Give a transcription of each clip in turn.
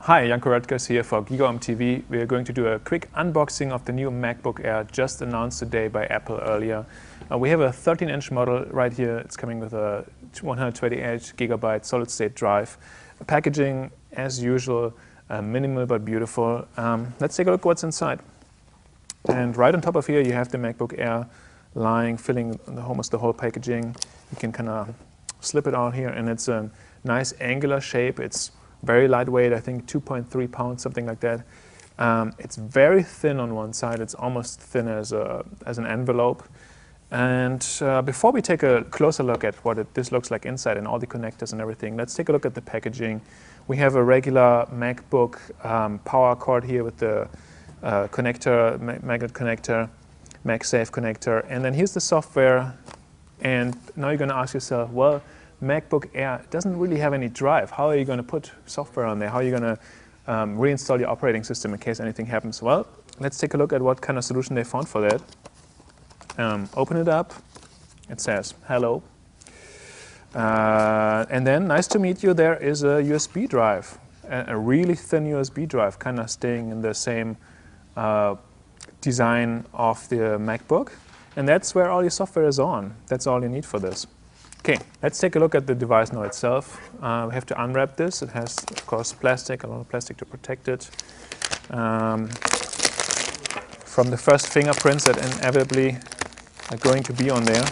Hi, Janko Rutgers here for GigaOM TV. We are going to do a quick unboxing of the new MacBook Air just announced today by Apple earlier. We have a 13-inch model right here. It's coming with a 128GB solid-state drive. Packaging, as usual, minimal but beautiful. Let's take a look what's inside. And right on top of here, you have the MacBook Air lying, filling almost the whole packaging. You can kind of slip it out here, and it's a nice angular shape. It's very lightweight, I think 2.3 pounds, something like that. It's very thin on one side. It's almost thin as an envelope. And before we take a closer look at what this looks like inside and all the connectors and everything, let's take a look at the packaging. We have a regular MacBook power cord here with the connector, magnet connector, MagSafe connector, and then here's the software. And now you're going to ask yourself, well, MacBook Air doesn't really have any drive. How are you going to put software on there? How are you going to reinstall your operating system in case anything happens? Well, let's take a look at what kind of solution they found for that. Open it up. It says, hello. And then, nice to meet you, there is a USB drive, a really thin USB drive, kind of staying in the same design of the MacBook. And that's where all your software is on. That's all you need for this. Okay, let's take a look at the device now itself. We have to unwrap this. It has, of course, plastic, a lot of plastic to protect it from the first fingerprints that inevitably are going to be on there.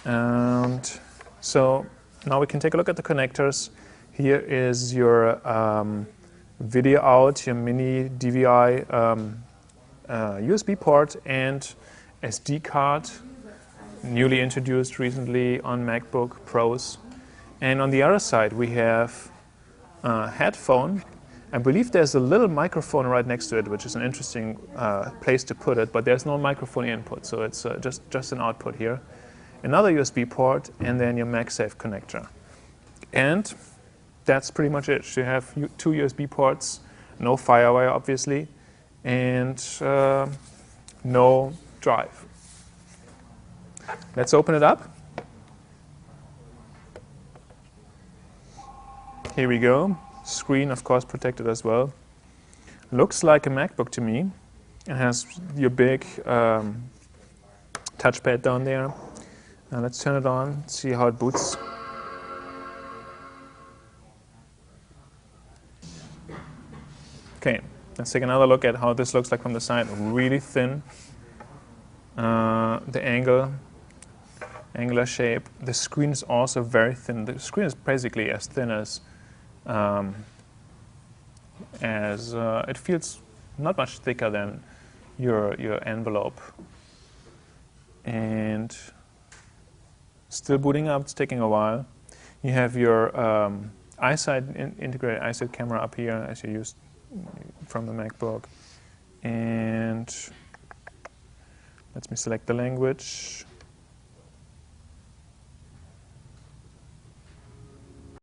And so now we can take a look at the connectors. Here is your video out, your mini DVI USB port and SD card. Newly introduced recently on MacBook Pros. And on the other side we have a headphone. I believe there's a little microphone right next to it, which is an interesting place to put it, but there's no microphone input, so it's just an output here. Another USB port, and then your MagSafe connector. And that's pretty much it. You have two USB ports, no FireWire obviously, and no drive. Let's open it up. Here we go. Screen, of course, protected as well. Looks like a MacBook to me. It has your big touchpad down there. Now let's turn it on, see how it boots. Okay, let's take another look at how this looks like from the side. Really thin. The angular shape. The screen is also very thin. The screen is basically as thin as it feels not much thicker than your envelope. And still booting up. It's taking a while. You have your integrated eyesight camera up here as you used from the MacBook. And let me select the language.